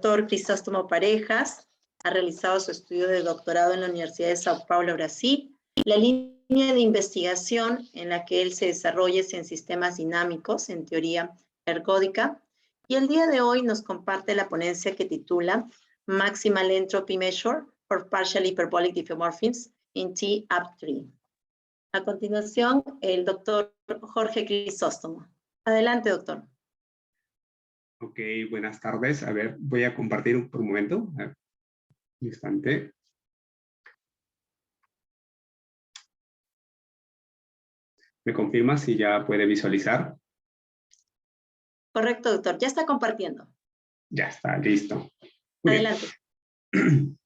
doctor Crisóstomo Parejas ha realizado su estudio de doctorado en la Universidad de Sao Paulo, Brasil. La línea de investigación en la que él se desarrolla es en sistemas dinámicos, en teoría ergódica, y el día de hoy nos comparte la ponencia que titula Maximal Entropy Measure for Partial Hyperbolic Diffeomorphisms in T-UP3. A continuación, el doctor Jorge Crisóstomo. Adelante, doctor. Ok, buenas tardes. A ver, voy a compartir por un momento. A ver, un instante. ¿Me confirma si ya puede visualizar? Correcto, doctor. Ya está compartiendo. Ya está, listo. Muy Adelante. bien.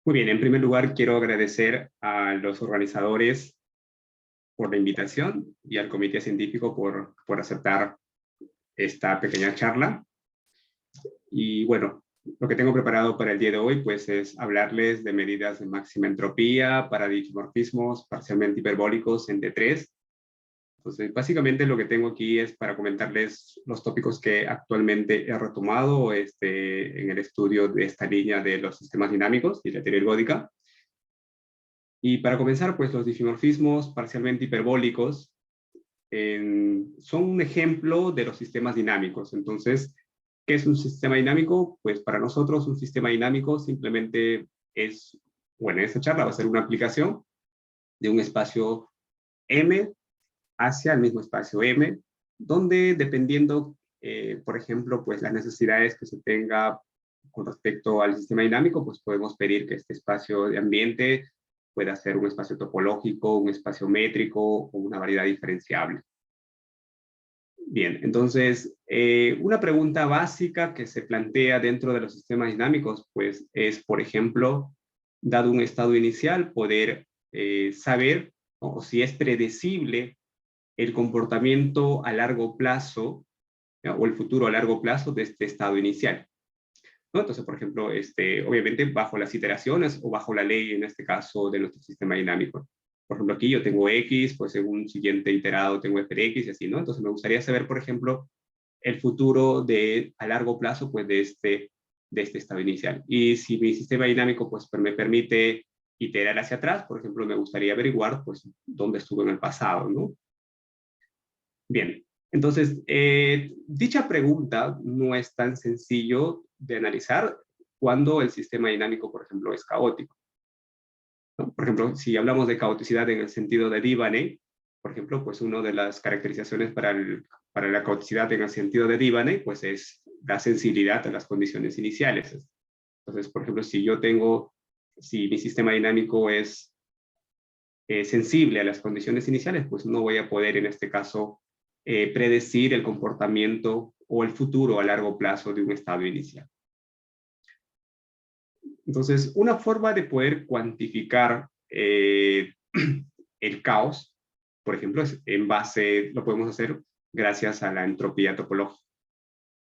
Muy bien, en primer lugar quiero agradecer a los organizadores por la invitación y al comité científico por aceptar esta pequeña charla. Y bueno, lo que tengo preparado para el día de hoy pues es hablarles de medidas de máxima entropía para diffeomorfismos parcialmente hiperbólicos en D3. Entonces, básicamente lo que tengo aquí es para comentarles los tópicos que actualmente he retomado en el estudio de esta línea de los sistemas dinámicos y la teoría ergódica. Y para comenzar, pues los diffeomorfismos parcialmente hiperbólicos son un ejemplo de los sistemas dinámicos. Entonces, ¿qué es un sistema dinámico? Pues para nosotros un sistema dinámico simplemente es, bueno, en esta charla va a ser una aplicación de un espacio M hacia el mismo espacio M, donde dependiendo, por ejemplo, pues las necesidades que se tenga con respecto al sistema dinámico, pues podemos pedir que este espacio de ambiente pueda ser un espacio topológico, un espacio métrico o una variedad diferenciable. Bien, entonces, una pregunta básica que se plantea dentro de los sistemas dinámicos, pues es, por ejemplo, dado un estado inicial, poder saber o si es predecible el comportamiento a largo plazo, ¿ya? O el futuro a largo plazo de este estado inicial, ¿no? Entonces, por ejemplo, obviamente bajo las iteraciones o bajo la ley, en este caso, de nuestro sistema dinámico. Por ejemplo, aquí yo tengo X, pues en un siguiente iterado tengo f de X y así, ¿no? Entonces me gustaría saber, por ejemplo, el futuro a largo plazo, pues de este estado inicial. Y si mi sistema dinámico, pues me permite iterar hacia atrás, por ejemplo, me gustaría averiguar, pues, dónde estuve en el pasado, ¿no? Bien, entonces, dicha pregunta no es tan sencillo de analizar cuando el sistema dinámico, por ejemplo, es caótico, ¿no? Por ejemplo, si hablamos de caoticidad en el sentido de Devaney, por ejemplo, pues una de las caracterizaciones para la caoticidad en el sentido de Devaney, pues es la sensibilidad a las condiciones iniciales. Entonces, por ejemplo, si mi sistema dinámico es sensible a las condiciones iniciales, pues no voy a poder en este caso predecir el comportamiento o el futuro a largo plazo de un estado inicial. Entonces, una forma de poder cuantificar el caos, por ejemplo, lo podemos hacer gracias a la entropía topológica.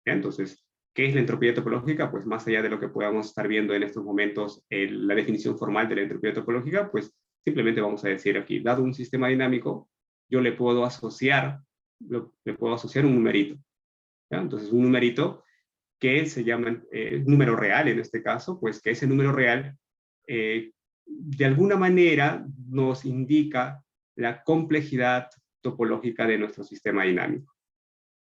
¿Ya? Entonces, ¿qué es la entropía topológica? Pues más allá de lo que podamos estar viendo en estos momentos, la definición formal de la entropía topológica, pues simplemente vamos a decir aquí, dado un sistema dinámico, yo le puedo asociar un numerito, ¿ya? Entonces, un numerito que se llama número real en este caso, pues que ese número real de alguna manera nos indica la complejidad topológica de nuestro sistema dinámico.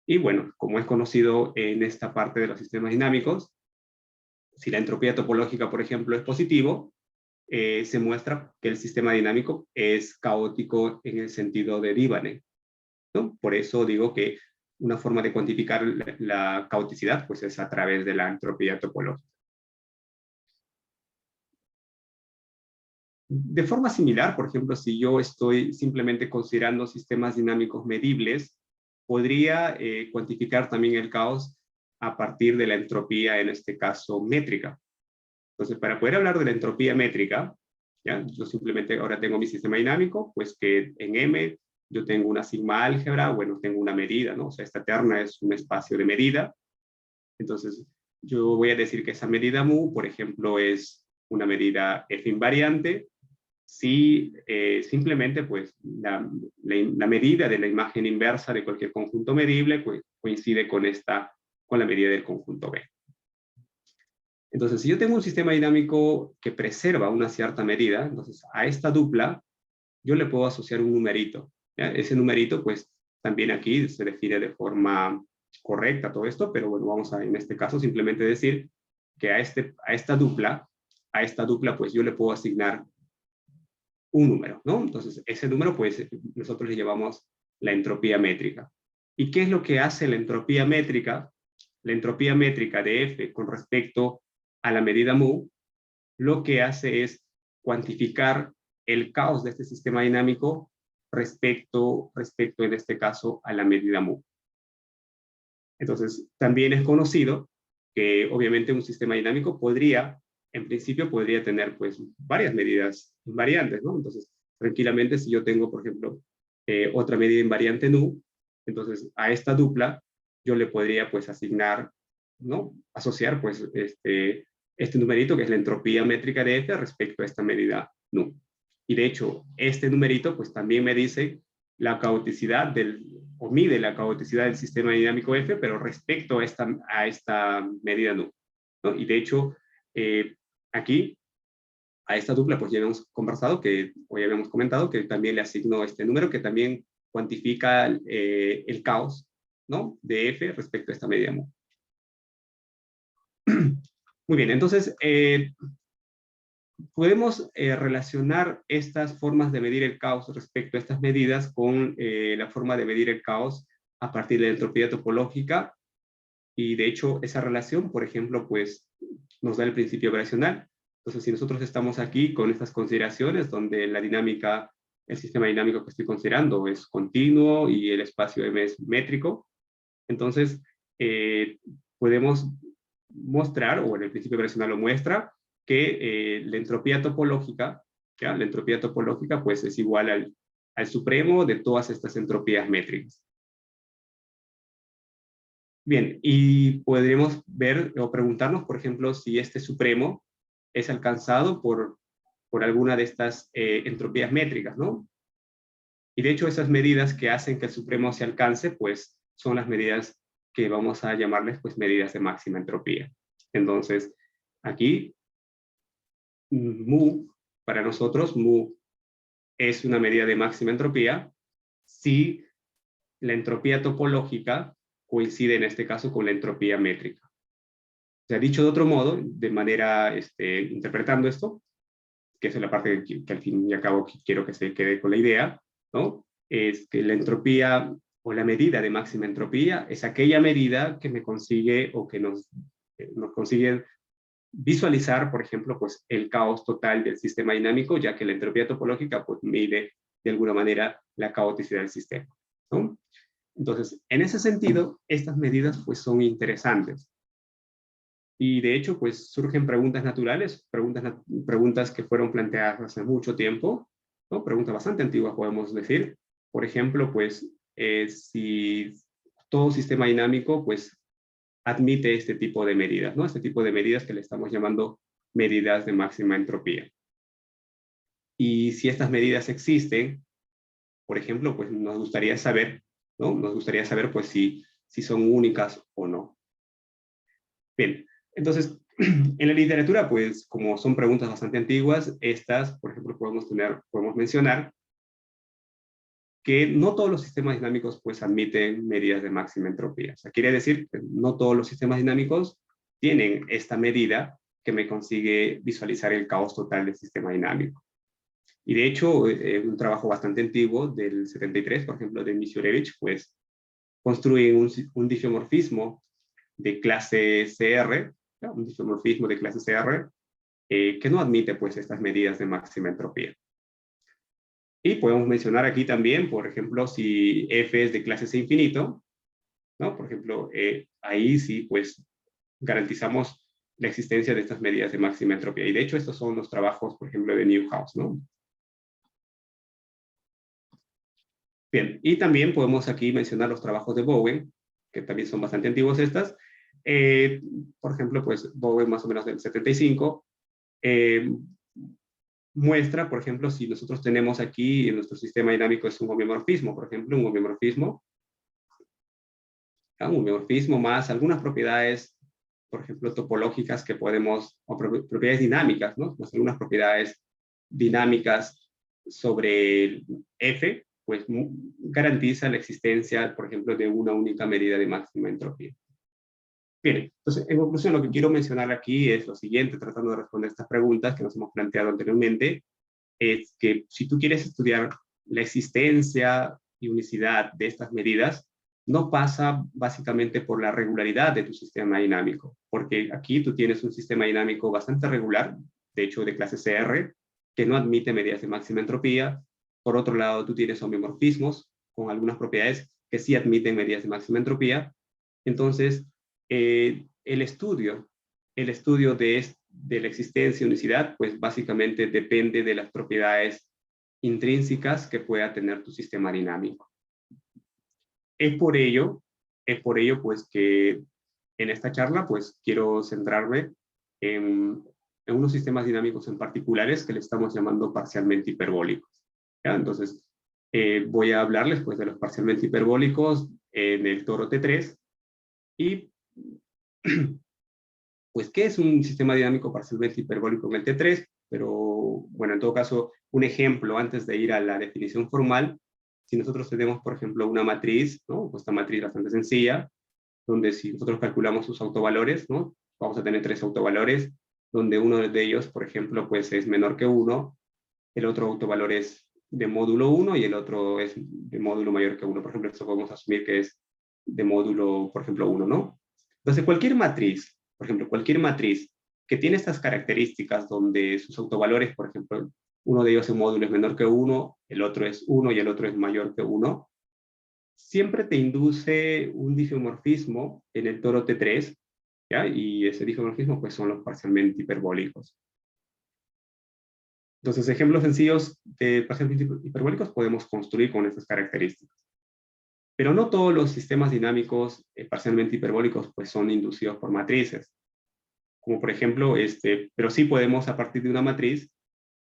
Y bueno, como es conocido en esta parte de los sistemas dinámicos, si la entropía topológica, por ejemplo, es positivo, se muestra que el sistema dinámico es caótico en el sentido de Devaney, ¿no? Por eso digo que una forma de cuantificar la caoticidad pues es a través de la entropía topológica. De forma similar, por ejemplo, si yo estoy simplemente considerando sistemas dinámicos medibles, podría cuantificar también el caos a partir de la entropía, en este caso, métrica. Entonces, para poder hablar de la entropía métrica, ¿ya? Yo simplemente ahora tengo mi sistema dinámico, pues que en M yo tengo una sigma álgebra, bueno, tengo una medida, ¿no? O sea, esta terna es un espacio de medida. Entonces, yo voy a decir que esa medida mu, por ejemplo, es una medida F invariante, si simplemente pues la medida de la imagen inversa de cualquier conjunto medible pues, coincide con la medida del conjunto B. Entonces, si yo tengo un sistema dinámico que preserva una cierta medida, entonces a esta dupla yo le puedo asociar un numerito, ¿ya? Ese numerito, pues, también aquí se define de forma correcta todo esto, pero bueno, vamos a, en este caso, simplemente decir que a esta dupla, pues yo le puedo asignar un número, ¿no? Entonces, ese número, pues, nosotros le llamamos la entropía métrica. ¿Y qué es lo que hace la entropía métrica? La entropía métrica de F con respecto a la medida mu, lo que hace es cuantificar el caos de este sistema dinámico respecto en este caso, a la medida mu. Entonces, también es conocido que obviamente un sistema dinámico en principio podría tener pues varias medidas invariantes, ¿no? Entonces, tranquilamente si yo tengo, por ejemplo, otra medida invariante nu, entonces a esta dupla yo le podría pues asignar, ¿no? Asociar pues este numerito que es la entropía métrica de F respecto a esta medida nu. Y de hecho, este numerito pues también me dice la caoticidad o mide la caoticidad del sistema dinámico F, pero respecto a esta medida nu, ¿no? Y de hecho, aquí, a esta dupla, pues ya habíamos conversado, o ya habíamos comentado, que también le asigno este número que también cuantifica el caos, ¿no? De F respecto a esta medida mu. Muy bien, entonces, podemos relacionar estas formas de medir el caos respecto a estas medidas con la forma de medir el caos a partir de la entropía topológica, y de hecho esa relación, por ejemplo, pues nos da el principio operacional. Entonces, si nosotros estamos aquí con estas consideraciones donde la dinámica, el sistema dinámico que estoy considerando es continuo y el espacio M es métrico, entonces podemos mostrar, o en el principio operacional lo muestra, que la entropía topológica, ¿ya? La entropía topológica pues es igual al supremo de todas estas entropías métricas. Bien, y podríamos ver o preguntarnos, por ejemplo, si este supremo es alcanzado por alguna de estas entropías métricas, ¿no? Y de hecho esas medidas que hacen que el supremo se alcance, pues son las medidas que vamos a llamarles pues medidas de máxima entropía. Entonces, aquí mu, para nosotros, mu es una medida de máxima entropía si la entropía topológica coincide en este caso con la entropía métrica. O sea, dicho de otro modo, de manera, interpretando esto, que es la parte que al fin y al cabo quiero que se quede con la idea, ¿no? Es que la entropía o la medida de máxima entropía es aquella medida que me consigue o que nos consigue visualizar, por ejemplo, pues el caos total del sistema dinámico, ya que la entropía topológica pues mide de alguna manera la caoticidad del sistema, ¿no? Entonces, en ese sentido, estas medidas pues son interesantes. Y de hecho, pues surgen preguntas naturales, preguntas que fueron planteadas hace mucho tiempo, ¿no? Preguntas bastante antiguas, podemos decir. Por ejemplo, pues, si todo sistema dinámico, pues, admite este tipo de medidas, ¿no? Este tipo de medidas que le estamos llamando medidas de máxima entropía. Y si estas medidas existen, por ejemplo, pues nos gustaría saber, ¿no? Nos gustaría saber, pues, si son únicas o no. Bien, entonces, en la literatura, pues, como son preguntas bastante antiguas, estas, por ejemplo, podemos mencionar que no todos los sistemas dinámicos, pues, admiten medidas de máxima entropía. O sea, quiere decir que no todos los sistemas dinámicos tienen esta medida que me consigue visualizar el caos total del sistema dinámico. Y de hecho, un trabajo bastante antiguo, del 73, por ejemplo, de Misiurewicz, pues, construye un difeomorfismo de clase CR, ¿no? Un difeomorfismo de clase CR, que no admite pues estas medidas de máxima entropía. Y podemos mencionar aquí también, por ejemplo, si F es de clase C infinito, ¿no? Por ejemplo, ahí sí pues garantizamos la existencia de estas medidas de máxima entropía. Y de hecho estos son los trabajos, por ejemplo, de Newhouse, ¿no? Bien, y también podemos aquí mencionar los trabajos de Bowen, que también son bastante antiguos estas. Por ejemplo, pues Bowen más o menos del 75, muestra, por ejemplo, si nosotros tenemos aquí en nuestro sistema dinámico es un homeomorfismo, por ejemplo, un homeomorfismo más algunas propiedades por ejemplo, topológicas que podemos, o propiedades dinámicas, ¿no? Pues algunas propiedades dinámicas sobre el F, pues garantiza la existencia, por ejemplo, de una única medida de máxima entropía. Bien, entonces, en conclusión, lo que quiero mencionar aquí es lo siguiente, tratando de responder estas preguntas que nos hemos planteado anteriormente, es que si tú quieres estudiar la existencia y unicidad de estas medidas, no pasa básicamente por la regularidad de tu sistema dinámico, porque aquí tú tienes un sistema dinámico bastante regular, de hecho de clase CR, que no admite medidas de máxima entropía. Por otro lado, tú tienes homeomorfismos con algunas propiedades que sí admiten medidas de máxima entropía. Entonces, el estudio de la existencia y unicidad, pues básicamente depende de las propiedades intrínsecas que pueda tener tu sistema dinámico. Es por ello pues que en esta charla pues quiero centrarme en unos sistemas dinámicos en particulares que le estamos llamando parcialmente hiperbólicos. ¿Ya? Entonces, voy a hablarles pues de los parcialmente hiperbólicos en el toro T3 y pues qué es un sistema dinámico parcialmente hiperbólico en el T3, pero bueno, en todo caso, un ejemplo antes de ir a la definición formal. Si nosotros tenemos, por ejemplo, una matriz, ¿no? Pues esta matriz bastante sencilla, donde si nosotros calculamos sus autovalores, ¿no? Vamos a tener 3 autovalores, donde uno de ellos, por ejemplo, pues es menor que 1, el otro autovalor es de módulo 1 y el otro es de módulo mayor que 1. Por ejemplo, esto podemos asumir que es de módulo, por ejemplo, 1, ¿no? Entonces, cualquier matriz, por ejemplo, cualquier matriz que tiene estas características donde sus autovalores, por ejemplo, uno de ellos en módulo es menor que 1, el otro es 1 y el otro es mayor que 1, siempre te induce un difeomorfismo en el toro T3, ¿ya? Y ese difeomorfismo pues son los parcialmente hiperbólicos. Entonces, ejemplos sencillos de parcialmente hiperbólicos podemos construir con estas características. Pero no todos los sistemas dinámicos parcialmente hiperbólicos pues son inducidos por matrices. Como por ejemplo, pero sí podemos a partir de una matriz,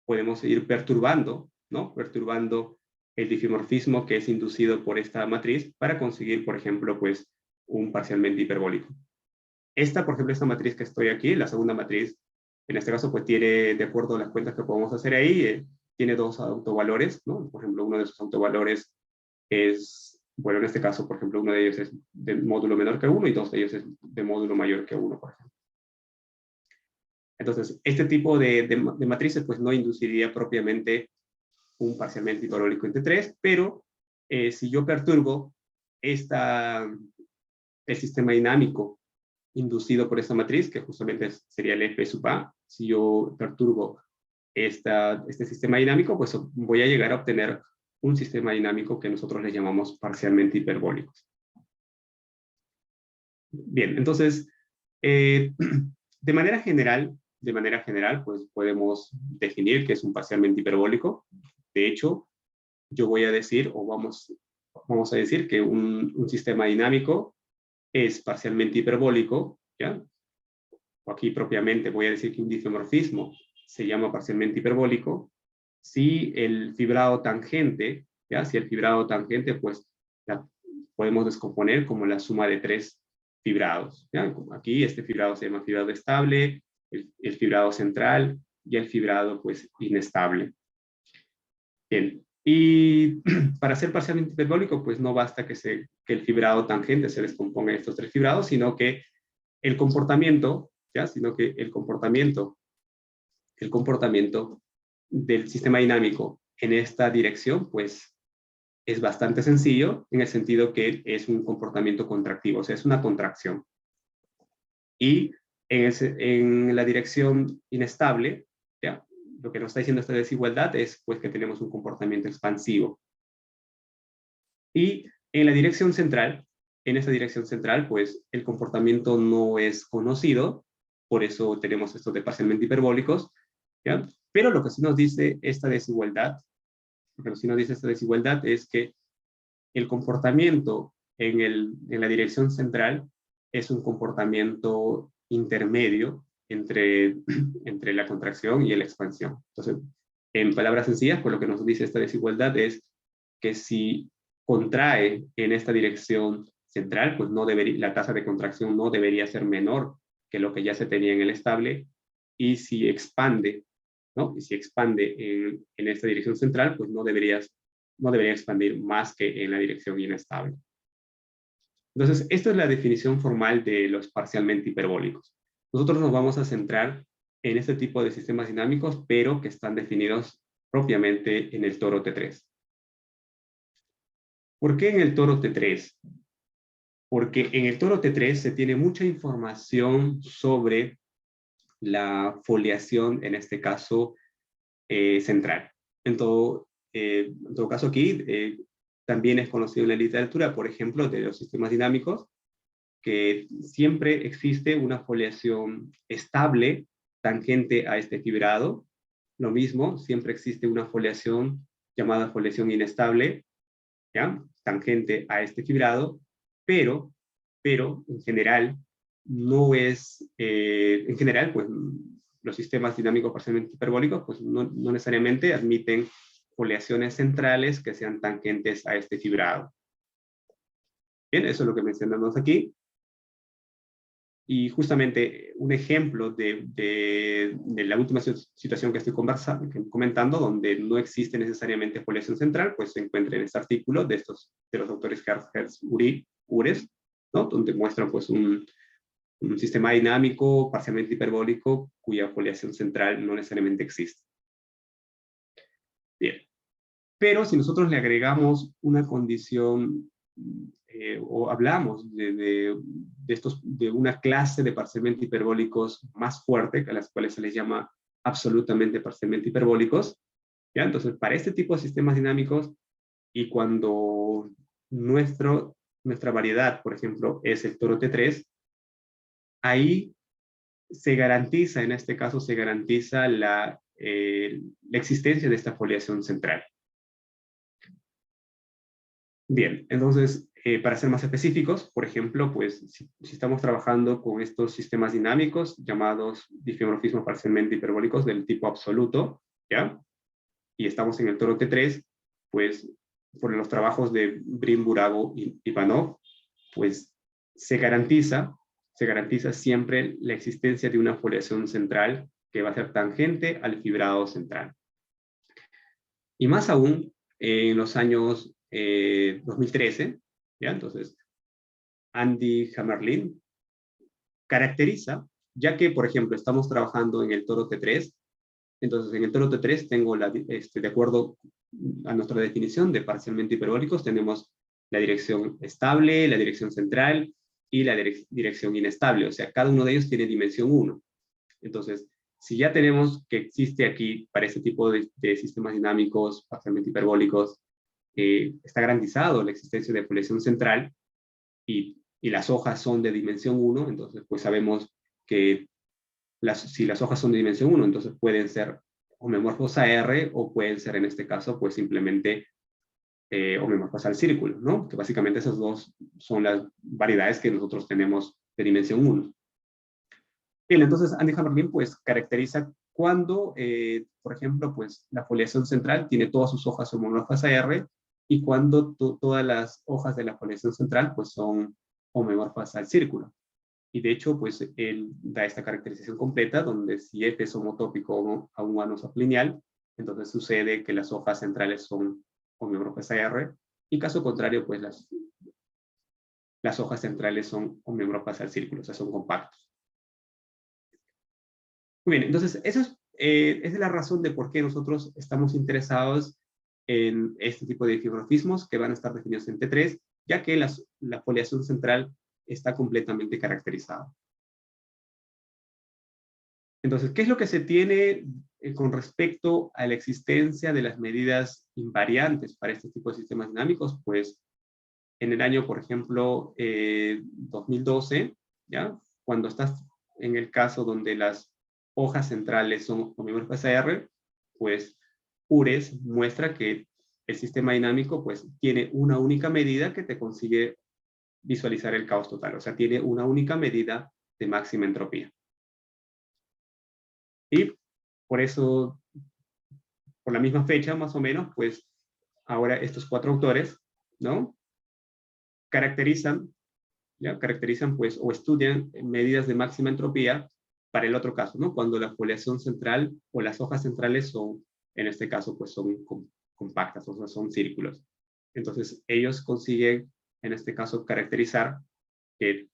podemos ir perturbando, ¿no? Perturbando el difeomorfismo que es inducido por esta matriz para conseguir, por ejemplo, pues un parcialmente hiperbólico. Por ejemplo, esta matriz que estoy aquí, la segunda matriz, en este caso, pues tiene, de acuerdo a las cuentas que podemos hacer ahí, tiene 2 autovalores, ¿no? Por ejemplo, uno de sus autovalores es, bueno, en este caso, por ejemplo, uno de ellos es de módulo menor que 1 y 2 de ellos es de módulo mayor que 1, por ejemplo. Entonces, este tipo de matrices, pues no induciría propiamente un parcialmente hiperbólico en T3, pero si yo perturbo el sistema dinámico inducido por esta matriz, que justamente sería el F sub A, si yo perturbo este sistema dinámico, pues voy a llegar a obtener un sistema dinámico que nosotros le llamamos parcialmente hiperbólicos. Bien, entonces, de manera general, pues podemos definir que es un parcialmente hiperbólico. De hecho, yo voy a decir, o vamos a decir que un sistema dinámico es parcialmente hiperbólico, ¿ya? O aquí propiamente voy a decir que un difeomorfismo se llama parcialmente hiperbólico si el fibrado tangente, ¿ya? Si el fibrado tangente, pues podemos descomponer como la suma de 3 fibrados, ¿ya? Aquí este fibrado se llama fibrado estable, el fibrado central y el fibrado pues inestable. Bien, y para ser parcialmente hiperbólico pues no basta que el fibrado tangente se descomponga en estos 3 fibrados, sino que el comportamiento, ¿ya? Sino que el comportamiento del sistema dinámico en esta dirección pues es bastante sencillo, en el sentido que es un comportamiento contractivo, o sea, es una contracción. Y en la dirección inestable, ¿ya? Lo que nos está diciendo esta desigualdad es pues, que tenemos un comportamiento expansivo. Y en la dirección central, pues el comportamiento no es conocido, por eso tenemos estos de parcialmente hiperbólicos, ¿ya? Pero lo que sí nos dice esta desigualdad, es que el comportamiento en la dirección central es un comportamiento intermedio entre la contracción y la expansión. Entonces, en palabras sencillas, pues lo que nos dice esta desigualdad es que si contrae en esta dirección central, pues la tasa de contracción no debería ser menor que lo que ya se tenía en el estable, y si expande, ¿no? Y si expande en esta dirección central, pues no debería expandir más que en la dirección inestable. Entonces, esta es la definición formal de los parcialmente hiperbólicos. Nosotros nos vamos a centrar en este tipo de sistemas dinámicos, pero que están definidos propiamente en el toro T3. ¿Por qué en el toro T3? Porque en el toro T3 se tiene mucha información sobre la foliación, en este caso, central. En todo caso aquí, también es conocido en la literatura, por ejemplo, de los sistemas dinámicos, que siempre existe una foliación estable tangente a este fibrado. Lo mismo, siempre existe una foliación llamada foliación inestable, ¿ya? Tangente a este fibrado, pero en general no es, en general, pues los sistemas dinámicos parcialmente hiperbólicos, pues no necesariamente admiten foliaciones centrales que sean tangentes a este fibrado. Bien, eso es lo que mencionamos aquí. Y justamente un ejemplo de la última situación que estoy comentando, donde no existe necesariamente foliación central, pues se encuentra en este artículo de los autores Hertz, Ures, ¿no? Donde muestran pues un sistema dinámico parcialmente hiperbólico cuya foliación central no necesariamente existe. Bien. Pero si nosotros le agregamos una condición o hablamos de una clase de parcialmente hiperbólicos más fuerte, a las cuales se les llama absolutamente parcialmente hiperbólicos, ¿ya? Entonces, para este tipo de sistemas dinámicos, y cuando nuestra variedad, por ejemplo, es el toro T3, ahí se garantiza, en este caso, se garantiza la existencia de esta foliación central. Bien, entonces, para ser más específicos, por ejemplo, pues si estamos trabajando con estos sistemas dinámicos llamados difeomorfismos parcialmente hiperbólicos del tipo absoluto, ¿ya? Y estamos en el toro T3, pues por los trabajos de Brin, Burago y Ivanov, pues se garantiza siempre la existencia de una foliación central que va a ser tangente al fibrado central. Y más aún, en los años 2013, ¿ya? Entonces, Andy Hammerlin caracteriza, ya que, por ejemplo, estamos trabajando en el toro T3, entonces en el toro T3 tengo, de acuerdo a nuestra definición de parcialmente hiperbólicos, tenemos la dirección estable, la dirección central y la dirección inestable, o sea, cada uno de ellos tiene dimensión 1. Entonces, si ya tenemos que existe aquí, para este tipo de sistemas dinámicos parcialmente hiperbólicos, está garantizado la existencia de foliación central y las hojas son de dimensión 1, entonces pues sabemos que si las hojas son de dimensión 1, entonces pueden ser homeomorfos a R o pueden ser en este caso pues simplemente homeomorfos al círculo, ¿no? Que básicamente esas dos son las variedades que nosotros tenemos de dimensión 1. Bien, entonces Andy Hammerlin pues caracteriza cuando, por ejemplo, pues la foliación central tiene todas sus hojas homomorfas a R y cuando todas las hojas de la foliación central pues son homomorfas al círculo. Y de hecho, pues él da esta caracterización completa donde si F es homotópico a un anoso lineal, entonces sucede que las hojas centrales son homomorfas a R y caso contrario, pues las hojas centrales son homomorfas al círculo, o sea, son compactos. Muy bien, entonces esa es la razón de por qué nosotros estamos interesados en este tipo de difeomorfismos que van a estar definidos en T3, ya que la foliación central está completamente caracterizada. Entonces, ¿qué es lo que se tiene con respecto a la existencia de las medidas invariantes para este tipo de sistemas dinámicos? Pues en el año, por ejemplo, 2012, ¿ya? Cuando estás en el caso donde las hojas centrales son homomorfas a R, pues Ures muestra que el sistema dinámico pues tiene una única medida que te consigue visualizar el caos total, o sea, tiene una única medida de máxima entropía. Y por eso, por la misma fecha más o menos, pues ahora estos 4 autores, ¿no? Caracterizan ¿ya? Caracterizan, pues, o estudian medidas de máxima entropía para el otro caso, ¿no? Cuando la foliación central o las hojas centrales son, en este caso, pues son compactas, o sea, son círculos. Entonces, ellos consiguen, en este caso, caracterizar que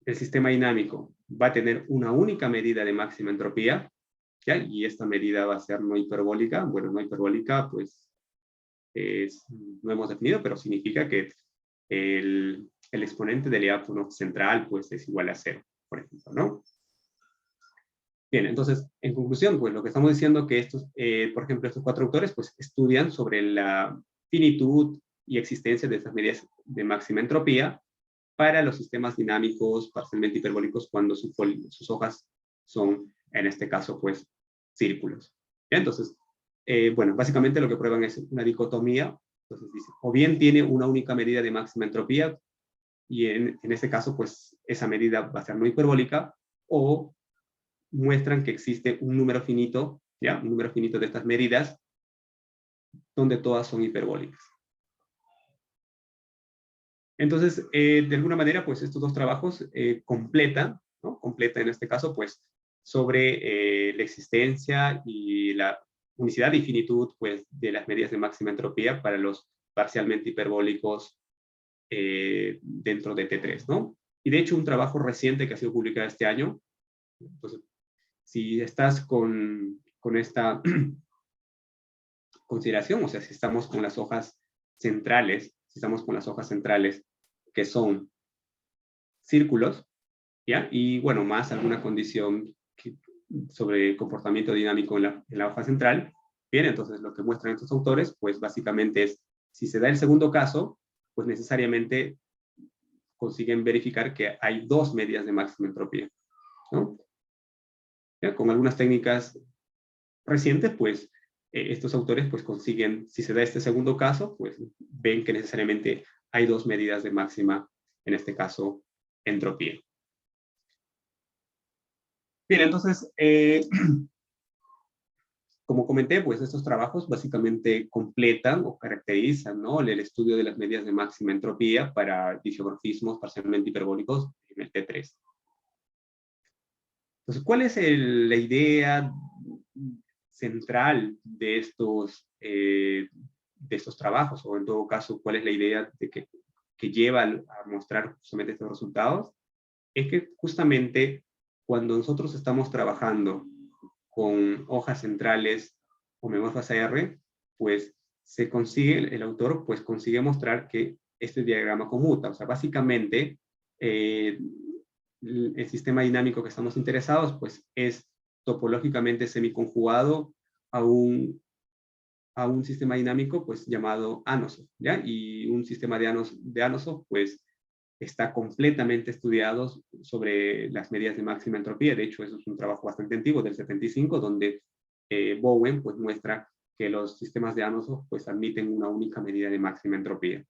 el sistema dinámico va a tener una única medida de máxima entropía, ¿ya? Y esta medida va a ser no hiperbólica. Bueno, no hiperbólica, pues, no hemos definido, pero significa que el exponente del diáfono central, pues, es igual a 0, por ejemplo, ¿no? Bien, entonces, en conclusión, pues lo que estamos diciendo que estos, por ejemplo, estos 4 autores, pues estudian sobre la finitud y existencia de estas medidas de máxima entropía para los sistemas dinámicos parcialmente hiperbólicos cuando sus hojas son, en este caso, pues, círculos. Entonces, bueno, básicamente lo que prueban es una dicotomía. Entonces dice, o bien tiene una única medida de máxima entropía, y en este caso, pues, esa medida va a ser no hiperbólica, o muestran que existe un número finito, ¿ya? Un número finito de estas medidas, donde todas son hiperbólicas. Entonces, de alguna manera, pues estos dos trabajos completan, ¿no? Completa en este caso, pues, sobre la existencia y la unicidad y finitud, pues, de las medidas de máxima entropía para los parcialmente hiperbólicos dentro de T3, ¿no? Y de hecho, un trabajo reciente que ha sido publicado este año, entonces, si estás con esta consideración, o sea, si estamos con las hojas centrales, que son círculos, ¿ya? Y bueno, más alguna condición sobre comportamiento dinámico en la hoja central. Bien, entonces lo que muestran estos autores, pues básicamente es, si se da el segundo caso, pues necesariamente consiguen verificar que hay 2 medidas de máxima entropía, ¿no? ¿Ya? Con algunas técnicas recientes, pues estos autores pues consiguen, si se da este segundo caso, pues ven que necesariamente hay 2 medidas de máxima, en este caso, entropía. Bien, entonces, como comenté, pues estos trabajos básicamente completan o caracterizan, ¿no?, el estudio de las medidas de máxima entropía para disomorfismos parcialmente hiperbólicos en el T3. Entonces, ¿cuál es la idea central de estos trabajos? O en todo caso, ¿cuál es la idea de que lleva a mostrar justamente estos resultados? Es que justamente cuando nosotros estamos trabajando con hojas centrales o memorfas AR, pues se consigue, el autor pues consigue mostrar que este diagrama conmuta. O sea, básicamente el sistema dinámico que estamos interesados pues es topológicamente semiconjugado a un sistema dinámico pues llamado Anosov, ¿ya? Y un sistema de Anosov pues está completamente estudiado sobre las medidas de máxima entropía. De hecho, eso es un trabajo bastante antiguo, del 75, donde Bowen pues, muestra que los sistemas de Anosov pues, admiten una única medida de máxima entropía.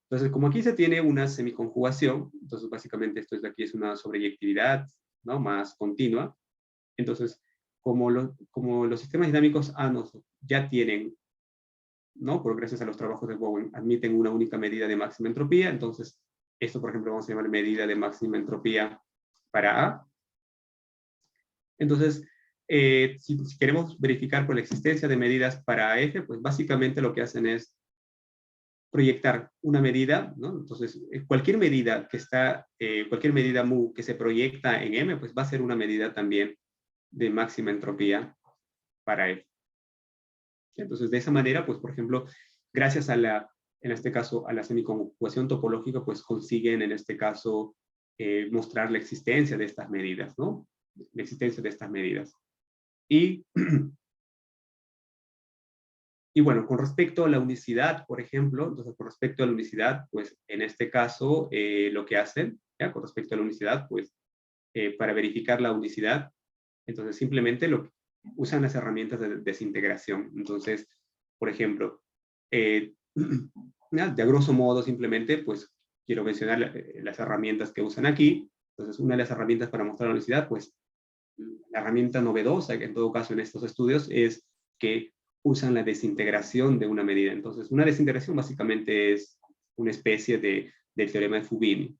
Entonces, como aquí se tiene una semiconjugación, entonces básicamente esto de aquí es una sobreyectividad, ¿no?, más continua. Entonces, como los sistemas dinámicos Anosov ya tienen, ¿no?, por gracias a los trabajos de Bowen, admiten una única medida de máxima entropía, entonces esto, por ejemplo, vamos a llamar medida de máxima entropía para A. Entonces, si queremos verificar por la existencia de medidas para F, pues básicamente lo que hacen es proyectar una medida, ¿no? Entonces, cualquier medida cualquier medida mu que se proyecta en M, pues va a ser una medida también de máxima entropía para F. Entonces, de esa manera, pues, por ejemplo, gracias a en este caso, a la semiconjugación topológica, pues consiguen, en este caso, mostrar la existencia de estas medidas, ¿no? La existencia de estas medidas. Y bueno, con respecto a la unicidad, por ejemplo, entonces, con respecto a la unicidad, pues, en este caso, lo que hacen, ¿ya? Con respecto a la unicidad, pues, para verificar la unicidad, entonces, simplemente usan las herramientas de desintegración. Entonces, por ejemplo, de a grosso modo, simplemente, pues, quiero mencionar las herramientas que usan aquí. Entonces, una de las herramientas para mostrar la unicidad, pues, la herramienta novedosa, que en todo caso en estos estudios, es que usan la desintegración de una medida. Entonces, una desintegración básicamente es una especie de del teorema de Fubini.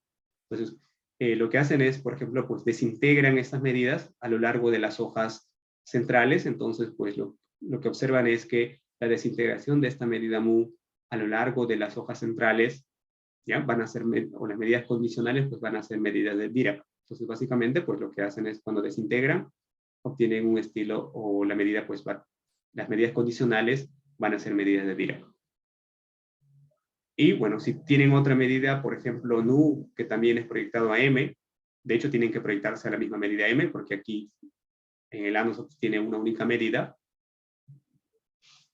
Entonces, lo que hacen es, por ejemplo, pues desintegran estas medidas a lo largo de las hojas centrales. Entonces, pues lo que observan es que la desintegración de esta medida mu a lo largo de las hojas centrales, ¿ya? Van a ser, o las medidas condicionales, pues van a ser medidas de Dirac. Entonces, básicamente, pues lo que hacen es cuando desintegran, obtienen un estilo, o la medida, pues las medidas condicionales van a ser medidas de Dirac. Y bueno, si tienen otra medida, por ejemplo, nu, que también es proyectado a m, de hecho tienen que proyectarse a la misma medida m, porque aquí en el A nosotros tiene una única medida.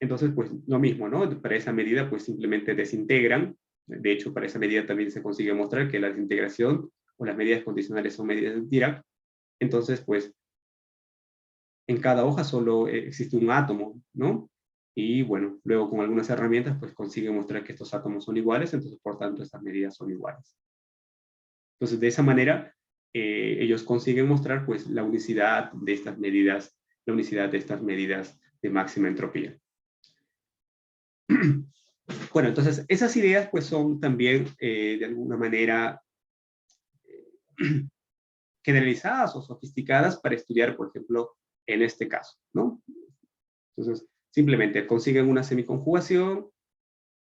Entonces, pues lo mismo, ¿no? Para esa medida, pues simplemente desintegran. De hecho, para esa medida también se consigue mostrar que la desintegración o las medidas condicionales son medidas de Dirac. Entonces, pues, en cada hoja solo existe un átomo, ¿no? Y bueno, luego con algunas herramientas, pues consigue mostrar que estos átomos son iguales, entonces por tanto estas medidas son iguales. Entonces de esa manera, ellos consiguen mostrar pues la unicidad de estas medidas, de máxima entropía. Bueno, entonces esas ideas pues son también de alguna manera generalizadas o sofisticadas para estudiar, por ejemplo, en este caso, ¿no? Entonces, simplemente consiguen una semiconjugación,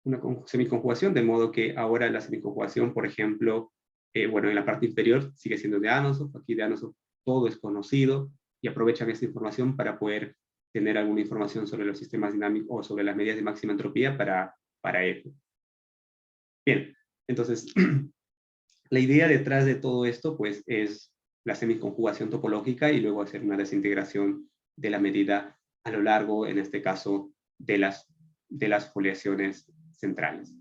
de modo que ahora la semiconjugación, por ejemplo, bueno, en la parte inferior sigue siendo de Anosov, aquí de Anosov todo es conocido, y aprovechan esta información para poder tener alguna información sobre los sistemas dinámicos o sobre las medidas de máxima entropía para F. Bien, entonces, la idea detrás de todo esto, pues, es la semiconjugación topológica y luego hacer una desintegración de la medida a lo largo, en este caso, de las foliaciones centrales.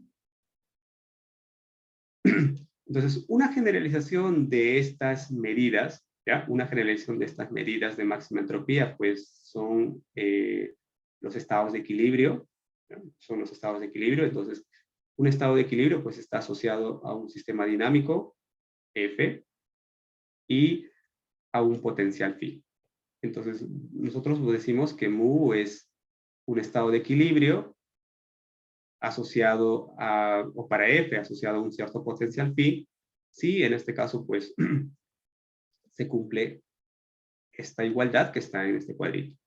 Entonces, una generalización de estas medidas, ¿ya? Una generalización de estas medidas de máxima entropía, pues son los estados de equilibrio, ¿ya? Son los estados de equilibrio. Entonces, un estado de equilibrio pues está asociado a un sistema dinámico, F, y a un potencial phi. Entonces, nosotros decimos que mu es un estado de equilibrio asociado a, o para F, asociado a un cierto potencial phi, si en este caso, pues, se cumple esta igualdad que está en este cuadrito.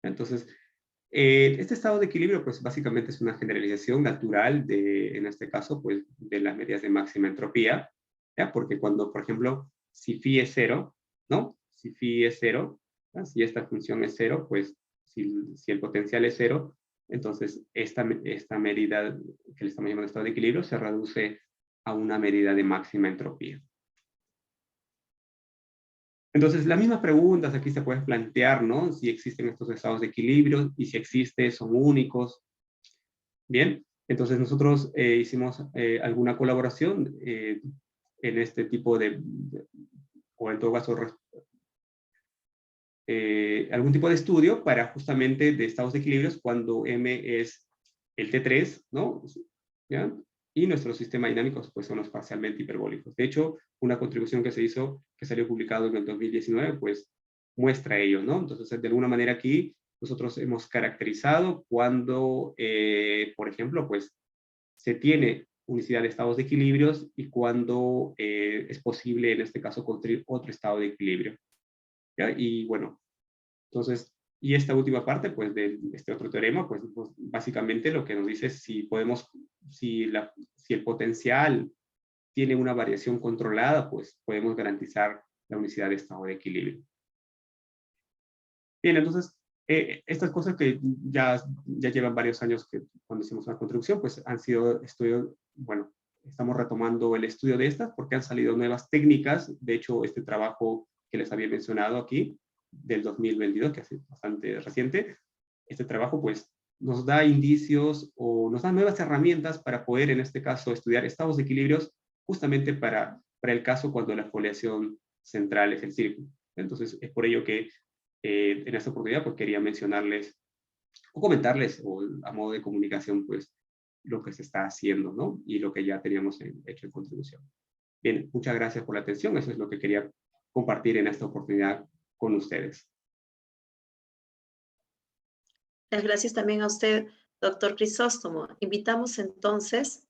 Entonces, este estado de equilibrio, pues, básicamente es una generalización natural de, en este caso, pues, de las medidas de máxima entropía, ¿ya? Porque cuando, por ejemplo, si phi es 0, ¿no? Si phi es 0, ¿ya? Si esta función es 0, pues, si el potencial es 0, entonces esta medida que le estamos llamando estado de equilibrio se reduce a una medida de máxima entropía. Entonces, las mismas preguntas aquí se pueden plantear, ¿no? Si existen estos estados de equilibrio y si existen, son únicos. Bien, entonces nosotros hicimos alguna colaboración en este tipo o en todo caso, algún tipo de estudio para justamente de estados de equilibrios cuando M es el T3, ¿no? ¿Ya? Y nuestros sistemas dinámicos pues son los parcialmente hiperbólicos. De hecho, una contribución que se hizo, que salió publicado en el 2019, pues muestra ello, ¿no? Entonces, de alguna manera aquí, nosotros hemos caracterizado cuando, por ejemplo, pues se tiene unicidad de estados de equilibrios y cuando es posible, en este caso, construir otro estado de equilibrio. ¿Ya? Y bueno, entonces, y esta última parte, pues, de este otro teorema, pues básicamente lo que nos dice es si podemos, si el potencial tiene una variación controlada, pues podemos garantizar la unicidad de estado de equilibrio. Bien, entonces, estas cosas que ya llevan varios años que cuando hicimos una contribución, pues han sido estudios, bueno, estamos retomando el estudio de estas porque han salido nuevas técnicas. De hecho, este trabajo que les había mencionado aquí, del 2022, que es bastante reciente, este trabajo pues nos da indicios o nos da nuevas herramientas para poder, en este caso, estudiar estados de equilibrios justamente para el caso cuando la foliación central es el círculo. Entonces, es por ello que en esta oportunidad pues quería mencionarles o comentarles o a modo de comunicación pues lo que se está haciendo, ¿no? Y lo que ya teníamos hecho en contribución. Bien, muchas gracias por la atención. Eso es lo que quería compartir en esta oportunidad con ustedes. Gracias también a usted, doctor Crisóstomo. Invitamos entonces